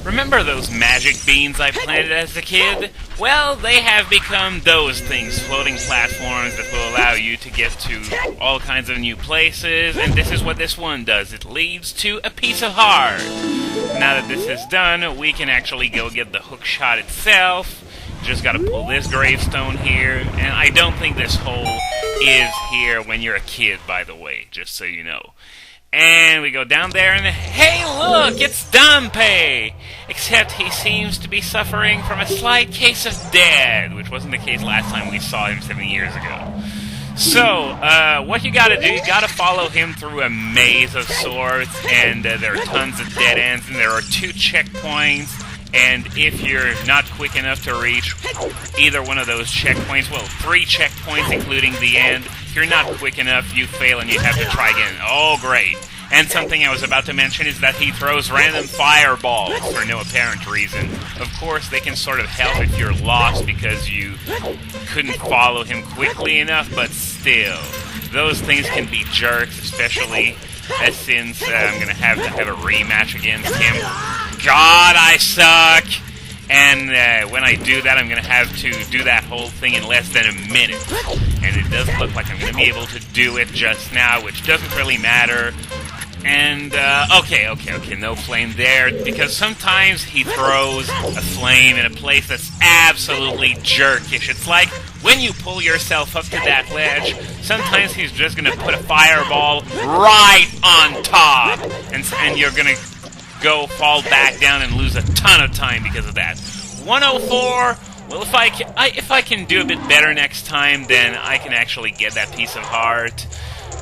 Remember those magic beans I planted as a kid? Well, they have become those things, floating platforms that will allow you to get to all kinds of new places, and this is what this one does. It leads to a piece of heart. Now that this is done, we can actually go get the hookshot itself. Just gotta pull this gravestone here, and I don't think this hole is here when you're a kid, by the way, just so you know. And we go down there, and hey, look, it's Dampé! Except he seems to be suffering from a slight case of dead, which wasn't the case last time we saw him 7 years ago. So, what you gotta do, you gotta follow him through a maze of sorts, and there are tons of dead ends, and there are 2 checkpoints, and if you're not quick enough to reach either one of those checkpoints, well, 3 checkpoints including the end, if you're not quick enough, you fail and you have to try again. Oh, great. And something I was about to mention is that he throws random fireballs for no apparent reason. Of course, they can sort of help if you're lost because you couldn't follow him quickly enough, but still, those things can be jerks, especially since I'm going to have a rematch against him. God, I suck! And when I do that, I'm going to have to do that whole thing in less than a minute. And it doesn't look like I'm going to be able to do it just now, which doesn't really matter. And, okay, no flame there, because sometimes he throws a flame in a place that's absolutely jerkish. It's like when you pull yourself up to that ledge, sometimes he's just going to put a fireball right on top, and you're going to fall back down and lose a ton of time because of that. 104, well, if I can do a bit better next time, then I can actually get that piece of heart.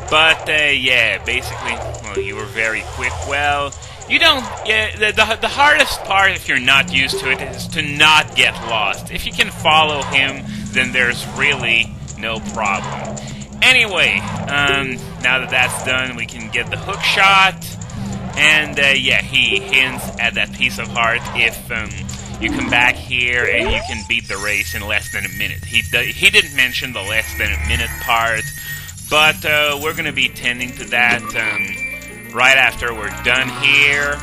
But, yeah, basically, well, you were very quick. Well, you don't, yeah, the hardest part, if you're not used to it, is to not get lost. If you can follow him, then there's really no problem. Anyway, now that that's done, we can get the hookshot. And, yeah, he hints at that piece of heart if, you come back here and you can beat the race in less than a minute. He didn't mention the less than a minute part, but we're going to be tending to that right after we're done here.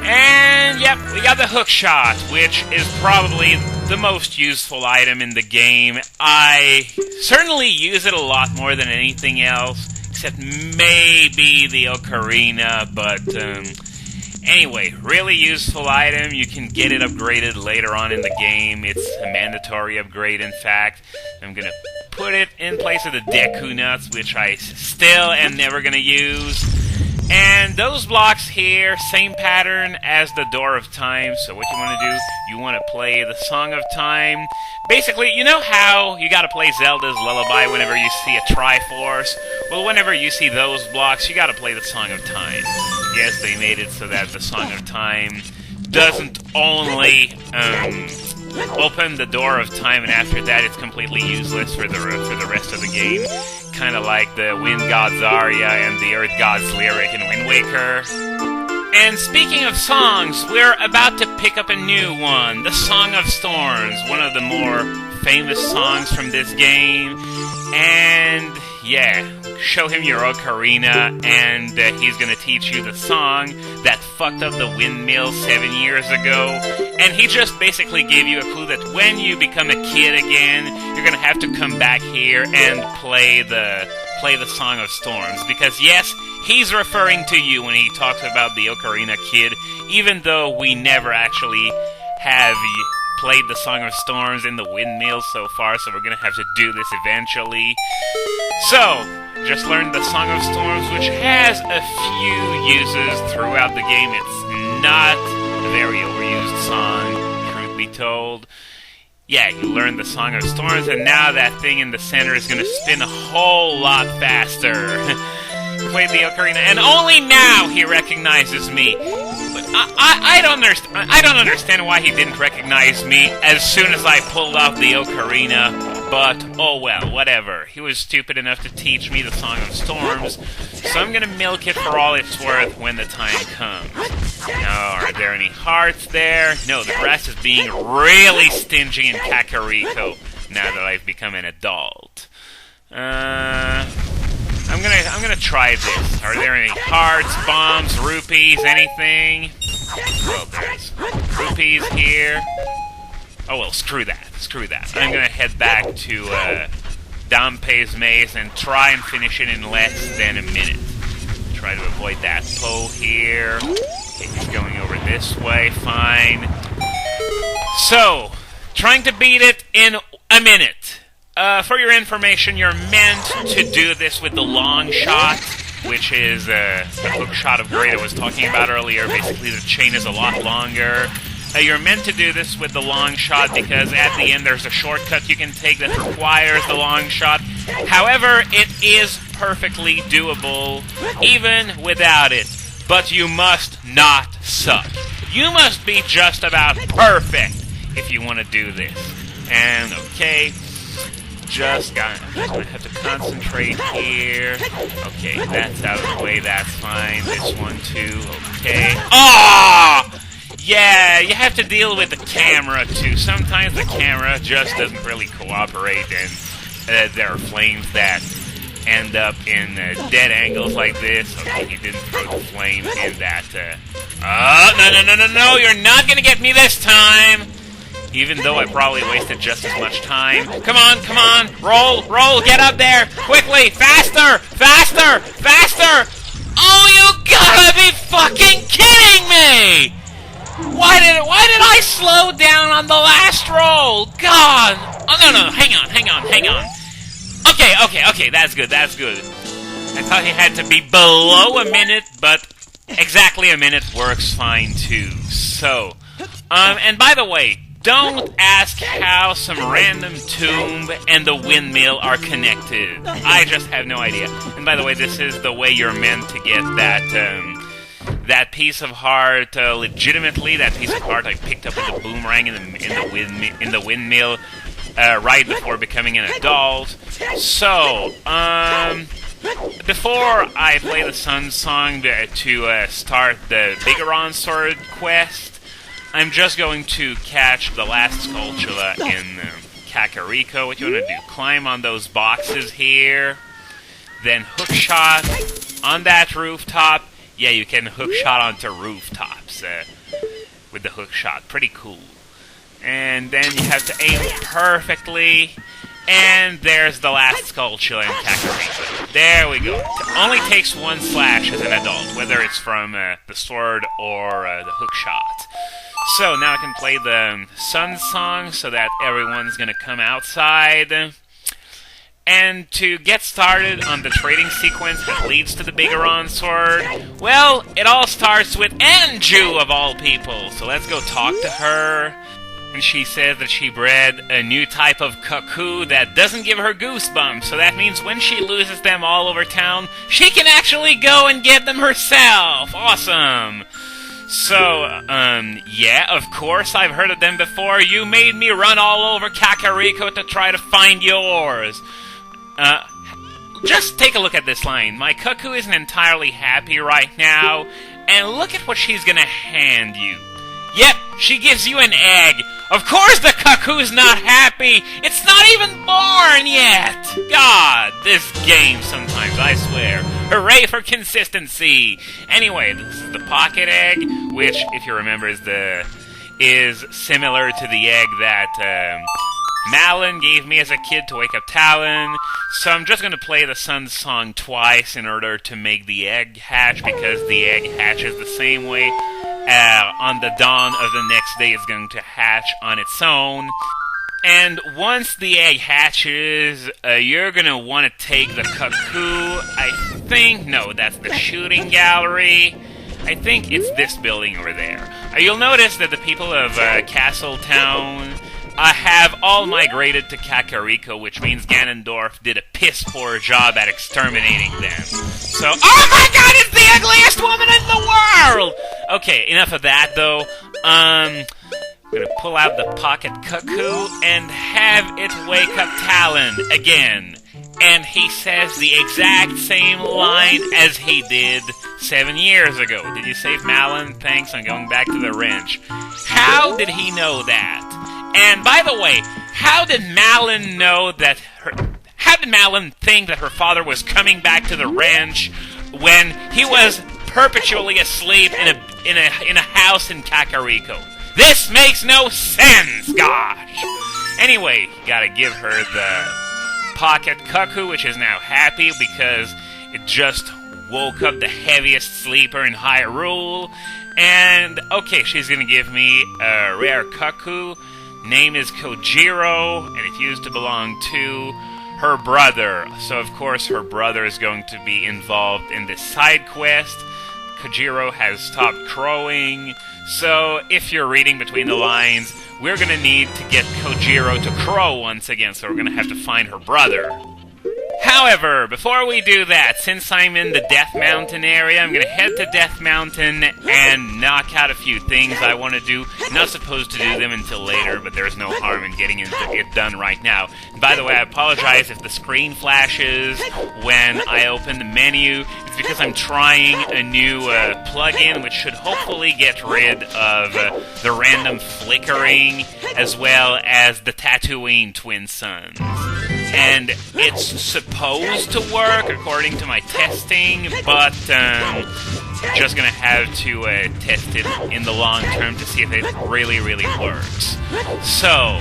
And, yep, we got the hookshot, which is probably the most useful item in the game. I certainly use it a lot more than anything else, except maybe the Ocarina, but anyway, really useful item. You can get it upgraded later on in the game. It's a mandatory upgrade, in fact. I'm going to put it in place of the Deku Nuts, which I still am never going to use. And those blocks here, same pattern as the Door of Time. So what you want to do, you want to play the Song of Time. Basically, you know how you gotta play Zelda's Lullaby whenever you see a Triforce? Well, whenever you see those blocks, you gotta play the Song of Time. Yes, they made it so that the Song of Time doesn't only open the Door of Time, and after that it's completely useless for the rest of the game. Kind of like the Wind God's aria and the Earth God's lyric in Wind Waker. And speaking of songs, we're about to pick up a new one, the Song of Storms, one of the more famous songs from this game. And yeah, show him your Ocarina, and he's gonna teach you the song that fucked up the windmill 7 years ago. And he just basically gave you a clue that when you become a kid again, you're gonna have to come back here and play the Song of Storms. Because yes, he's referring to you when he talks about the Ocarina Kid, even though we never actually have played the Song of Storms in the windmill so far, so we're gonna have to do this eventually. So, just learned the Song of Storms, which has a few uses throughout the game. It's not a very overused song, truth be told. Yeah, you learned the Song of Storms, and now that thing in the center is gonna spin a whole lot faster. Played the Ocarina, and only now he recognizes me. But I don't understand why he didn't recognize me as soon as I pulled off the Ocarina. But oh well, whatever. He was stupid enough to teach me the Song of Storms, so I'm gonna milk it for all it's worth when the time comes. Now, are there any hearts there? No, the grass is being really stingy in Kakariko now that I've become an adult. I'm gonna try this. Are there any hearts, bombs, rupees, anything? rupees. Rupees here. Oh well, screw that. Screw that. I'm gonna head back to Dampé's maze and try and finish it in less than a minute. Try to avoid that pole here. Okay, he's going over this way. Fine. So, trying to beat it in a minute. For your information, you're meant to do this with the long shot, which is the hook shot of Great I was talking about earlier. Basically, the chain is a lot longer. You're meant to do this with the long shot because at the end there's a shortcut you can take that requires the long shot. However, it is perfectly doable even without it. But you must not suck. You must be just about perfect if you want to do this. And, okay, just gonna have to concentrate here. Okay, that's out of the way, that's fine. This one too, okay. Ah! Yeah, you have to deal with the camera too. Sometimes the camera just doesn't really cooperate, and there are flames that end up in dead angles like this. Okay, he didn't throw the flame in that. No, you're not gonna get me this time! Even though I probably wasted just as much time. Come on, roll, get up there, quickly, faster! Oh, you gotta be fucking kidding me! Why did I slow down on the last roll? God! Oh, no, hang on. Okay, that's good. I thought he had to be below a minute, but exactly a minute works fine too. So, and by the way, don't ask how some random tomb and the windmill are connected. I just have no idea. And by the way, this is the way you're meant to get that piece of heart legitimately. That piece of heart I picked up with the boomerang in the windmill right before becoming an adult. So, before I play the Sun Song to start the Biggoron Sword quest, I'm just going to catch the last Skulltula in Kakariko. What you want to do? Climb on those boxes here, then hookshot on that rooftop. Yeah, you can hookshot onto rooftops with the hookshot. Pretty cool. And then you have to aim perfectly. And there's the last Skulltula in Kakariko. There we go. It only takes one slash as an adult, whether it's from the sword or the hookshot. So now I can play the Sun Song so that everyone's gonna come outside. And to get started on the trading sequence that leads to the Biggoron Sword, well, it all starts with Anju, of all people. So let's go talk to her. And she says that she bred a new type of cuckoo that doesn't give her goosebumps. So that means when she loses them all over town, she can actually go and get them herself. Awesome. So, yeah, of course, I've heard of them before. You made me run all over Kakariko to try to find yours. Just take a look at this line. My cuckoo isn't entirely happy right now, and look at what she's gonna hand you. Yep, she gives you an egg. Of course the cuckoo's not happy! It's not even born yet! God, this game sometimes, I swear. Hooray for consistency! Anyway, this is the pocket egg, which, if you remember, is similar to the egg that Malon gave me as a kid to wake up Talon. So I'm just going to play the Sun Song twice in order to make the egg hatch, because the egg hatches the same way. On the dawn of the next day, it's going to hatch on its own. And once the egg hatches, you're going to want to take the cuckoo. No, that's the shooting gallery. I think it's this building over there. You'll notice that the people of Castletown have all migrated to Kakariko, which means Ganondorf did a piss-poor job at exterminating them. So, oh my god, it's the ugliest woman in the world! Okay, enough of that, though. I'm gonna pull out the pocket cuckoo and have it wake up Talon again. And he says the exact same line as he did 7 years ago. Did you save Malon? Thanks, I'm going back to the wrench. How did he know that? And by the way, how did Malon think that her father was coming back to the ranch when he was perpetually asleep in a in a house in Kakariko. This makes no sense, gosh! Anyway, you gotta give her the Pocket Cuckoo, which is now happy because it just woke up the heaviest sleeper in Hyrule. And, okay, she's gonna give me a rare Cuckoo. Name is Kojiro, and it used to belong to her brother. So, of course, her brother is going to be involved in this side quest. Kojiro has stopped crowing. So, if you're reading between the lines, we're gonna need to get Kojiro to crow once again, so we're gonna have to find her brother. However, before we do that, since I'm in the Death Mountain area, I'm gonna head to Death Mountain and knock out a few things I want to do. I'm not supposed to do them until later, but there's no harm in getting it done right now. And by the way, I apologize if the screen flashes when I open the menu. It's because I'm trying a new plugin, which should hopefully get rid of the random flickering, as well as the Tatooine Twin Suns. And it's supposed to work according to my testing, but just gonna have to test it in the long term to see if it really, really works. So,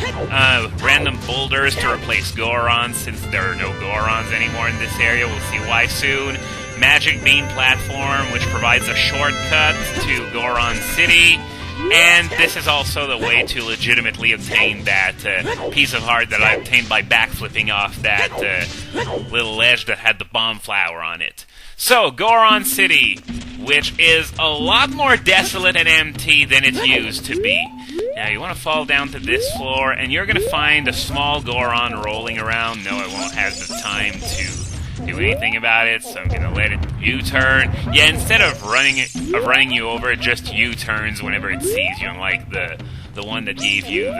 random boulders to replace Gorons, since there are no Gorons anymore in this area. We'll see why soon. Magic Bean platform, which provides a shortcut to Goron City. And this is also the way to legitimately obtain that piece of heart that I obtained by backflipping off that little ledge that had the bomb flower on it. So, Goron City, which is a lot more desolate and empty than it used to be. Now, you want to fall down to this floor, and you're going to find a small Goron rolling around. No, I won't have the time to do anything about it, so I'm gonna let it U-turn. Yeah, instead of running you over, it just U-turns whenever it sees you, unlike the one that gave you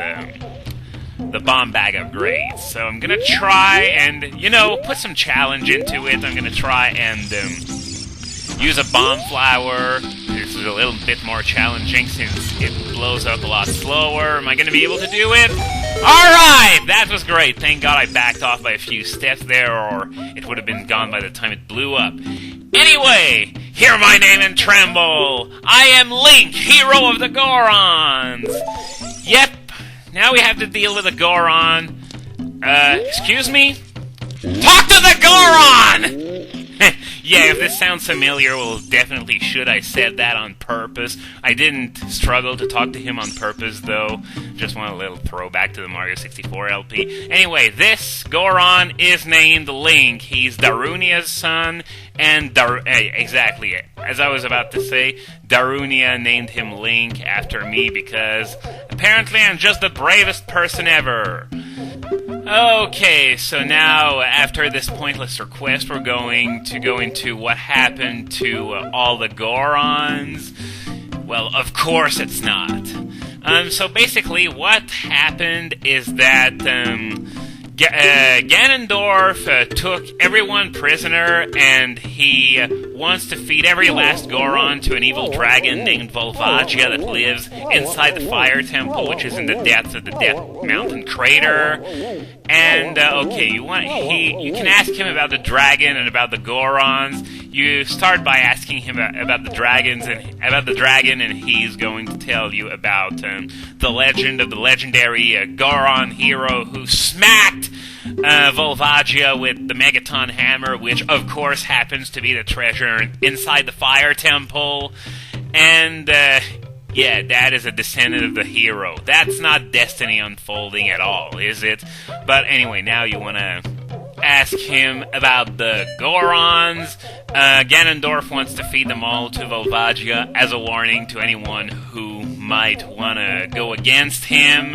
the bomb bag upgrades. So I'm gonna try and, put some challenge into it. I'm gonna try and use a bomb flower. This is a little bit more challenging since it blows up a lot slower. Am I gonna be able to do it? Alright! That was great. Thank God I backed off by a few steps there, or it would have been gone by the time it blew up. Anyway, hear my name and tremble! I am Link, hero of the Gorons! Yep, now we have to deal with a Goron. Excuse me? Talk to the Goron! Yeah, if this sounds familiar, well, definitely should. I said that on purpose. I didn't struggle to talk to him on purpose, though. Just want a little throwback to the Mario 64 LP. Anyway, this Goron is named Link. He's Darunia's son, and exactly, as I was about to say, Darunia named him Link after me because apparently I'm just the bravest person ever. Okay, so now, after this pointless request, we're going to go into what happened to all the Gorons. Well, of course it's not. So basically, what happened is that, Ganondorf took everyone prisoner, and he wants to feed every last Goron to an evil dragon named Volvagia that lives inside the Fire Temple, which is in the depths of the Death Mountain crater. And, okay, you can ask him about the dragon and about the Gorons. You start by asking him about the dragon, and he's going to tell you about the legend of the legendary Goron hero who smacked Volvagia with the Megaton Hammer, which of course happens to be the treasure inside the Fire Temple. And, yeah, that is a descendant of the hero. That's not destiny unfolding at all, is it? But anyway, now you want to ask him about the Gorons. Ganondorf wants to feed them all to Volvagia as a warning to anyone who might want to go against him.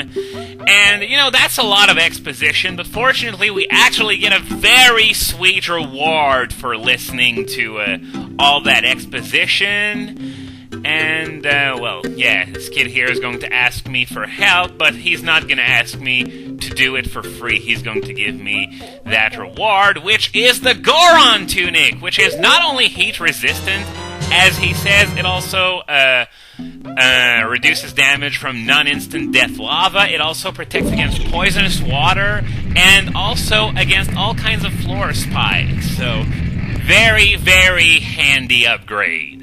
And, that's a lot of exposition, but fortunately we actually get a very sweet reward for listening to all that exposition. And, well, yeah, this kid here is going to ask me for help, but he's not going to ask me to do it for free. He's going to give me that reward, which is the Goron Tunic, which is not only heat resistant, as he says, it also reduces damage from non-instant death lava. It also protects against poisonous water, and also against all kinds of floor spikes. So, very, very handy upgrade.